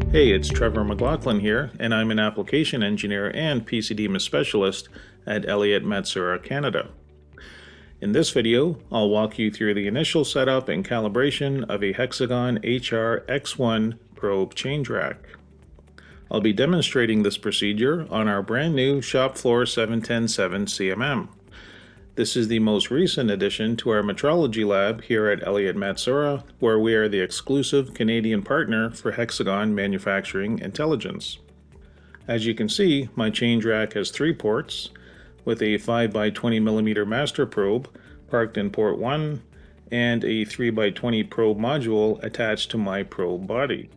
Hey, it's Trevor McLaughlin here, and I'm an application engineer and PC-DMIS specialist at Elliott, Matsuura, Canada. In this video, I'll walk you through the initial setup and calibration of a Hexagon HR-X1 probe change rack. I'll be demonstrating this procedure on our brand new shop floor 7107 CMM. This is the most recent addition to our metrology lab here at Elliott Matsuura, where we are the exclusive Canadian partner for Hexagon Manufacturing Intelligence. As you can see, my change rack has 3 ports, with a 5x20mm master probe parked in port 1 and a 3x20 probe module attached to my probe body.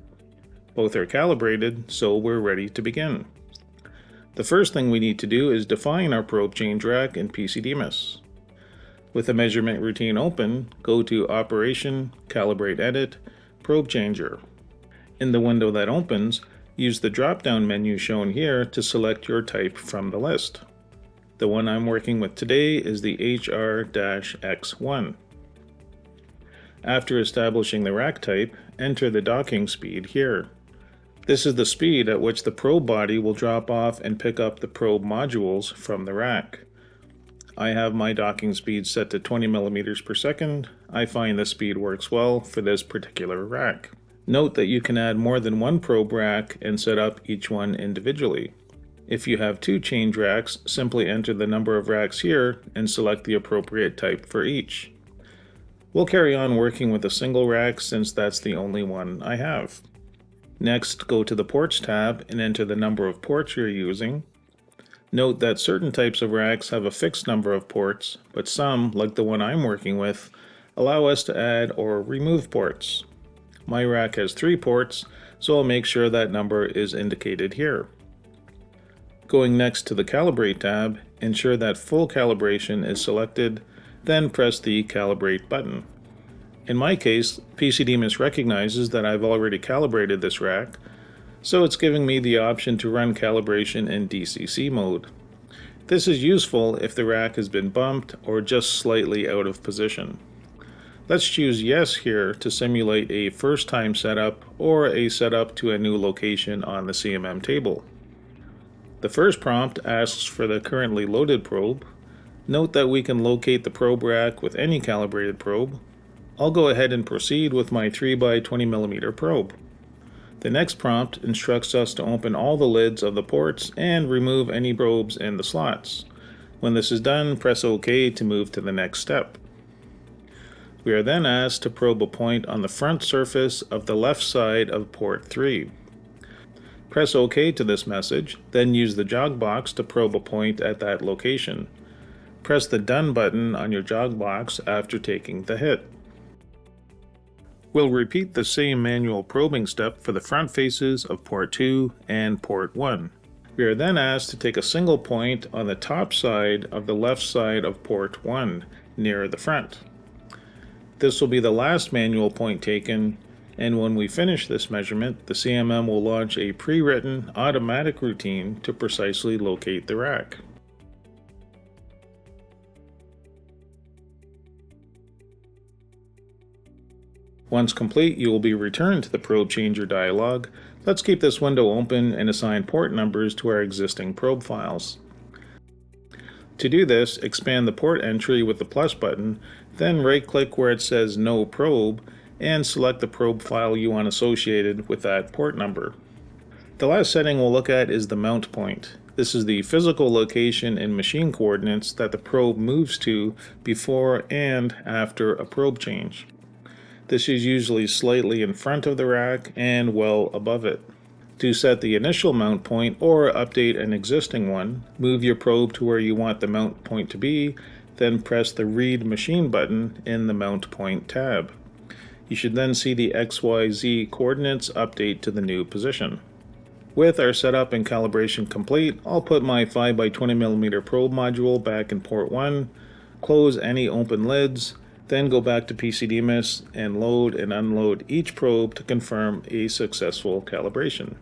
Both are calibrated, so we're ready to begin. The first thing we need to do is define our probe change rack in PC-DMIS. With the measurement routine open, go to Operation, Calibrate Edit, Probe Changer. In the window that opens, use the drop-down menu shown here to select your type from the list. The one I'm working with today is the HR-X1. After establishing the rack type, enter the docking speed here. This is the speed at which the probe body will drop off and pick up the probe modules from the rack. I have my docking speed set to 20 millimeters per second. I find this speed works well for this particular rack. Note that you can add more than one probe rack and set up each one individually. If you have 2 change racks, simply enter the number of racks here and select the appropriate type for each. We'll carry on working with a single rack since that's the only one I have. Next, go to the Ports tab and enter the number of ports you're using. Note that certain types of racks have a fixed number of ports, but some, like the one I'm working with, allow us to add or remove ports. My rack has 3 ports, so I'll make sure that number is indicated here. Going next to the Calibrate tab, ensure that full calibration is selected, then press the Calibrate button. In my case, PC-DMIS recognizes that I've already calibrated this rack, so it's giving me the option to run calibration in DCC mode. This is useful if the rack has been bumped or just slightly out of position. Let's choose Yes here to simulate a first-time setup or a setup to a new location on the CMM table. The first prompt asks for the currently loaded probe. Note that we can locate the probe rack with any calibrated probe. I'll go ahead and proceed with my 3x20mm probe. The next prompt instructs us to open all the lids of the ports and remove any probes in the slots. When this is done, press OK to move to the next step. We are then asked to probe a point on the front surface of the left side of port 3. Press OK to this message, then use the jog box to probe a point at that location. Press the Done button on your jog box after taking the hit. We'll repeat the same manual probing step for the front faces of port 2 and port 1. We are then asked to take a single point on the top side of the left side of port 1, near the front. This will be the last manual point taken, and when we finish this measurement, the CMM will launch a pre-written automatic routine to precisely locate the rack. Once complete, you will be returned to the probe changer dialog. Let's keep this window open and assign port numbers to our existing probe files. To do this, expand the port entry with the plus button, then right-click where it says No Probe, and select the probe file you want associated with that port number. The last setting we'll look at is the mount point. This is the physical location and machine coordinates that the probe moves to before and after a probe change. This is usually slightly in front of the rack and well above it. To set the initial mount point or update an existing one, move your probe to where you want the mount point to be, then press the Read Machine button in the Mount Point tab. You should then see the XYZ coordinates update to the new position. With our setup and calibration complete, I'll put my 5x20mm probe module back in port 1, close any open lids, then go back to PC-DMIS and load and unload each probe to confirm a successful calibration.